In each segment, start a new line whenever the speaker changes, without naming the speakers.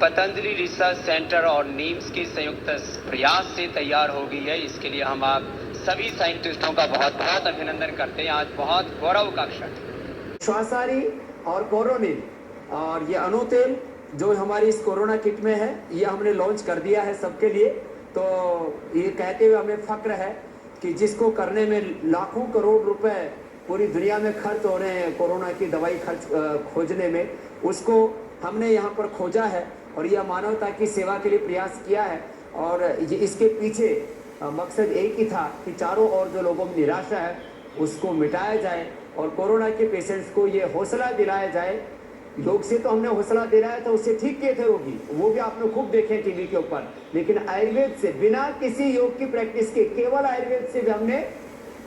Patanjali research centre और names के संयुक्त प्रयास से तैयार हो गई है। इसके लिए हम आप सभी साइंटिस्टों का बहुत बहुत अभिनंदन करते हैं। आज बहुत गौरव का क्षण।
श्वासारी और कोरोनिल और ये अणु तेल जो हमारी इस कोरोना किट में है, ये हमने लॉन्च कर दिया है सबके लिए। तो ये कहते हुए हमें फक्र है कि जिसको करने में लाखों करोड़ रुपए पूरी दुनिया में खर्च हो रहे हैं कोरोना की दवाई खोजने में, उसको हमने यहाँ पर खोजा है और यह मानवता की सेवा के लिए प्रयास किया है। और ये इसके पीछे मकसद एक ही था कि चारों ओर जो लोगों में निराशा है उसको मिटाया जाए और कोरोना के पेशेंट्स को ये हौसला दिलाया जाए। योग से तो हमने हौसला दिलाया था, उससे ठीक किए थे रोगी, वो भी आपने खूब देखे टीवी के ऊपर। लेकिन आयुर्वेद से बिना किसी योग की प्रैक्टिस के, केवल आयुर्वेद से भी हमने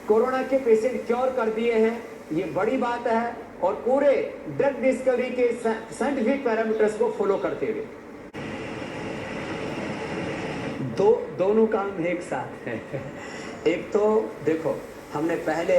कोरोना के पेशेंट क्योर कर दिए हैं। ये बड़ी बात है और पूरे ड्रग डिस्कवरी के साइंटिफिक पैरामीटर्स को फॉलो करते हुए दोनों काम एक साथ है। एक तो देखो, हमने पहले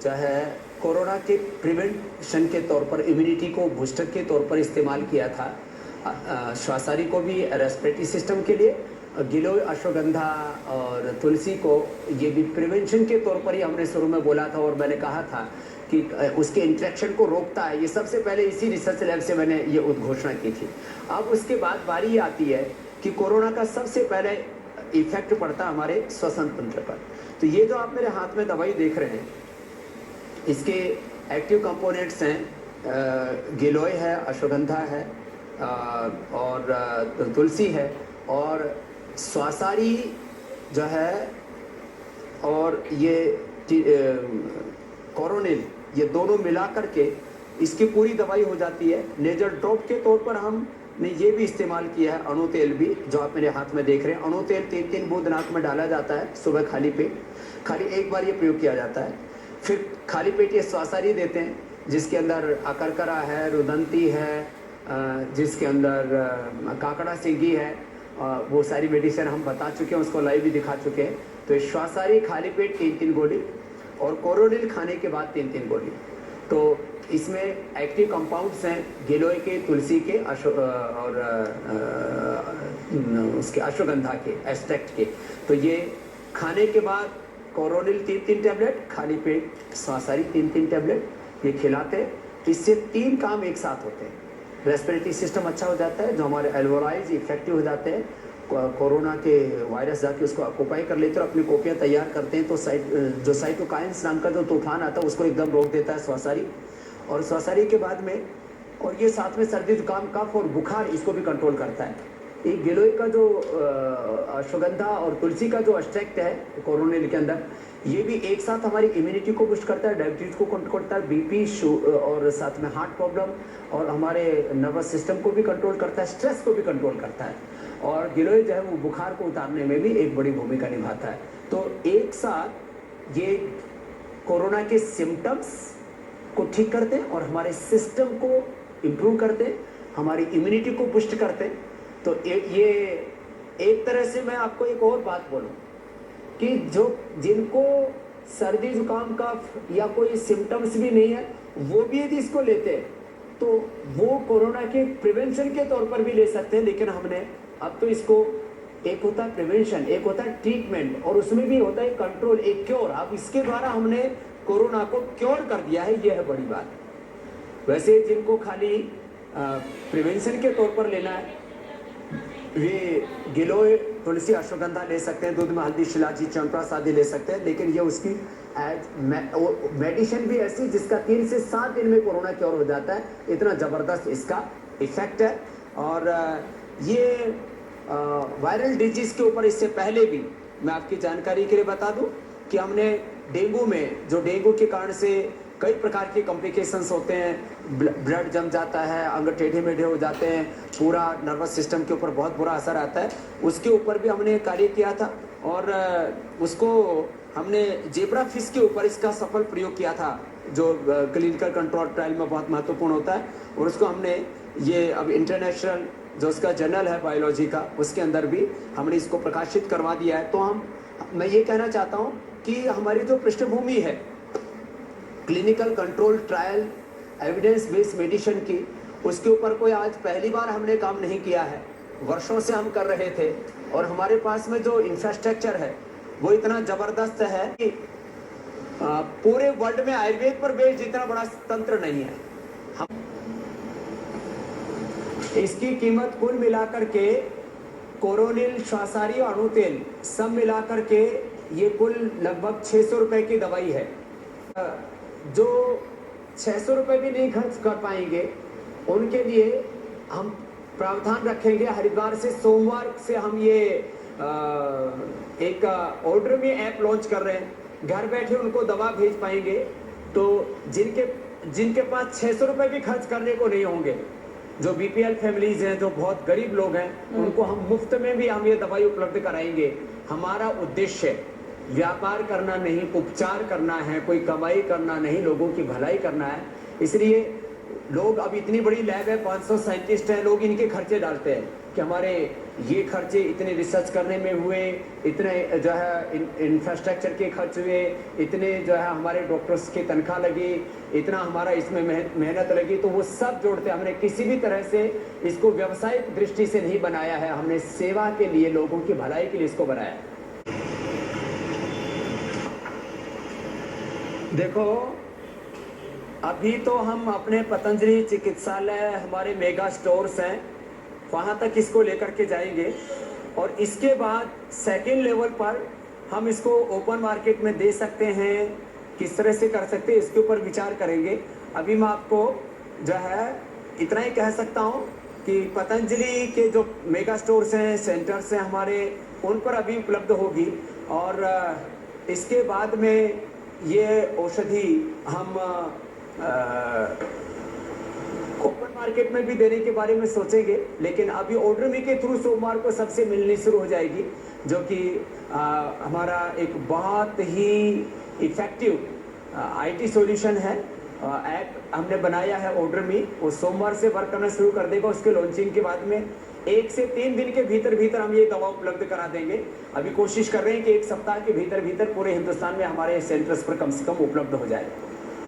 जो है कोरोना के प्रिवेंशन के तौर पर, इम्यूनिटी को बूस्टर के तौर पर इस्तेमाल किया था। श्वासारी को भी रेस्पिरेटरी सिस्टम के लिए, गिलोय, अश्वगंधा और तुलसी को ये भी प्रिवेंशन के तौर पर ही हमने शुरू में बोला था। और मैंने कहा था कि उसके इंट्रैक्शन को रोकता है। ये सबसे पहले इसी रिसर्च लैब से मैंने ये उद्घोषणा की थी। अब उसके बाद बारी आती है कि कोरोना का सबसे पहले इफेक्ट पड़ता है हमारे श्वसन तंत्र पर। तो ये जो आप मेरे हाथ में दवाई देख रहे हैं, इसके एक्टिव कंपोनेंट्स हैं, गिलोय है, अश्वगंधा है और तुलसी है और श्वासारी जो है और ये कोरोनिल, ये दोनों मिला करके इसकी पूरी दवाई हो जाती है। नेजल ड्रॉप के तौर पर हमने ये भी इस्तेमाल किया है, अणु तेल भी, जो आप मेरे हाथ में देख रहे हैं। अणु तेल 3-3 बूंद नाक में डाला जाता है सुबह खाली पेट, खाली एक बार ये प्रयोग किया जाता है। फिर खाली पेट ये श्वासारी देते हैं जिसके अंदर अकरकरा है, रुदंती है, जिसके अंदर काकड़ा सिंगी है, वो सारी मेडिसिन हम बता चुके हैं, उसको लाइव भी दिखा चुके हैं। तो श्वासारी खाली पेट 3-3 गोली और कोरोनिल खाने के बाद 3-3 गोली। तो इसमें एक्टिव कंपाउंड्स हैं गिलोय के, तुलसी के और उसके अश्वगंधा के, एक्सट्रैक्ट के। तो ये खाने के बाद कोरोनिल 3-3 टैबलेट, खाली पेट श्वासारी 3-3 टैबलेट ये खिलाते। इससे 3 काम एक साथ होते हैं। रेस्पिरेटरी सिस्टम अच्छा हो जाता है, जो हमारे एल्वोलाइज इफेक्टिव हो जाते हैं, कोरोना के वायरस जाके उसको ऑक्यूपाई कर लेते हैं और अपनी कॉपियाँ तैयार करते हैं। तो जो साइटोकाइन्स नाम का जो तूफान आता है उसको एकदम रोक देता है श्वासारी। और श्वासारी के बाद में, और ये साथ में सर्दी जुकाम, कफ और बुखार, इसको भी कंट्रोल करता है। एक गिलोय का जो अश्वगंधा और तुलसी का जो एक्सट्रैक्ट है कोरोनिल के अंदर, ये भी एक साथ हमारी इम्यूनिटी को बूस्ट करता है, डायबिटीज को कंट्रोल करता है, बीपी और साथ में हार्ट प्रॉब्लम और हमारे नर्वस सिस्टम को भी कंट्रोल करता है, स्ट्रेस को भी कंट्रोल करता है। और गिलोय जो है वो बुखार को उतारने में भी एक बड़ी भूमिका निभाता है। तो एक साथ ये कोरोना के सिम्टम्स को ठीक करते हैं और हमारे सिस्टम को इम्प्रूव करते हैं, हमारी इम्यूनिटी को बूस्ट करते हैं। तो ये एक तरह से मैं आपको एक और बात बोलूं कि जो जिनको सर्दी जुकाम कफ या कोई सिम्टम्स भी नहीं है, वो भी यदि इसको लेते हैं तो वो कोरोना के प्रिवेंशन के तौर पर भी ले सकते हैं। लेकिन हमने अब तो इसको, एक होता है प्रिवेंशन, एक होता है ट्रीटमेंट, और उसमें भी होता है कंट्रोल, एक क्योर। अब इसके द्वारा हमने कोरोना को क्योर कर दिया है, यह है बड़ी बात। वैसे जिनको खाली प्रिवेंशन के तौर पर लेना है, वे गिलोय, तुलसी, अश्वगंधा ले सकते हैं, दूध में हल्दी, शिलाजी, च्यवनप्राश आदि ले सकते हैं। लेकिन ये उसकी मेडिसिन भी ऐसी जिसका 3 से 7 दिन में कोरोना क्योर हो जाता है, इतना ज़बरदस्त इसका इफेक्ट है। और ये वायरल डिजीज़ के ऊपर इससे पहले भी मैं आपकी जानकारी के लिए बता दूं कि हमने डेंगू में, जो डेंगू के कारण से कई प्रकार के कॉम्प्लिकेशंस होते हैं, ब्लड जम जाता है, अंग टेढ़े मेढ़े हो जाते हैं, पूरा नर्वस सिस्टम के ऊपर बहुत बुरा असर आता है, उसके ऊपर भी हमने कार्य किया था। और उसको हमने जेब्रा फिश के ऊपर इसका सफल प्रयोग किया था, जो क्लिनिकल कंट्रोल ट्रायल में बहुत महत्वपूर्ण होता है। और उसको हमने ये अब इंटरनेशनल जो उसका जर्नल है बायोलॉजी का, उसके अंदर भी हमने इसको प्रकाशित करवा दिया है। तो मैं ये कहना चाहता हूँ कि हमारी जो पृष्ठभूमि है clinical control trial evidence based medicine की, उसके ऊपर कोई आज पहली बार हमने काम नहीं किया है, वर्षों से हम कर रहे थे। और हमारे पास में जो इंफ्रास्ट्रक्चर है वो इतना जबरदस्त है कि पूरे वर्ल्ड में आयुर्वेद पर बेस्ड जितना बड़ा तंत्र नहीं है। इसकी कीमत कुल मिलाकर के कोरोनिल, श्वासारी और अणु तेल सब मिलाकर के ये कुल लगभग 600 रुपए की दवाई है। जो 600 रुपए भी नहीं खर्च कर पाएंगे उनके लिए हम प्रावधान रखेंगे। हरिद्वार से सोमवार से हम ये एक ऑर्डर में ऐप लॉन्च कर रहे हैं, घर बैठे उनको दवा भेज पाएंगे। तो जिनके पास 600 रुपए भी खर्च करने को नहीं होंगे, जो बीपीएल फैमिलीज हैं, जो बहुत गरीब लोग हैं, उनको हम मुफ्त में भी हम ये दवाई उपलब्ध कराएंगे। हमारा उद्देश्य व्यापार करना नहीं, उपचार करना है, कोई कमाई करना नहीं, लोगों की भलाई करना है। इसलिए लोग अब इतनी बड़ी लैब है, 500 साइंटिस्ट हैं, लोग इनके खर्चे डालते हैं कि हमारे ये खर्चे इतने रिसर्च करने में हुए, इतने जो है इंफ्रास्ट्रक्चर के खर्च हुए, इतने जो है हमारे डॉक्टर्स की तनख्वाह लगी, इतना हमारा इसमें मेहनत लगी। तो वो सब जोड़ते हैं। हमने किसी भी तरह से इसको व्यावसायिक दृष्टि से नहीं बनाया है, हमने सेवा के लिए, लोगों की भलाई के लिए इसको बनाया है। देखो, अभी तो हम अपने पतंजलि चिकित्सालय, हमारे मेगा स्टोर्स हैं, वहाँ तक इसको लेकर के जाएंगे। और इसके बाद सेकेंड लेवल पर हम इसको ओपन मार्केट में दे सकते हैं, किस तरह से कर सकते हैं, इसके ऊपर विचार करेंगे। अभी मैं आपको जो है इतना ही कह सकता हूँ कि पतंजलि के जो मेगा स्टोर्स हैं, सेंटर्स हैं हमारे, उन पर अभी उपलब्ध होगी। और इसके बाद में ये औषधि हम ओपन मार्केट में भी देने के बारे में सोचेंगे। लेकिन अभी ऑर्डर मी के थ्रू सोमवार को सबसे मिलनी शुरू हो जाएगी, जो कि हमारा एक बहुत ही इफेक्टिव आईटी सॉल्यूशन है। ऐप हमने बनाया है ऑर्डर मी, वो सोमवार से वर्क करना शुरू कर देगा। उसके लॉन्चिंग के बाद में 1 से 3 दिन के भीतर हम ये दवा उपलब्ध करा देंगे। अभी कोशिश कर रहे हैं कि 1 सप्ताह के भीतर पूरे हिंदुस्तान में हमारे सेंटर्स पर कम से कम उपलब्ध हो जाए।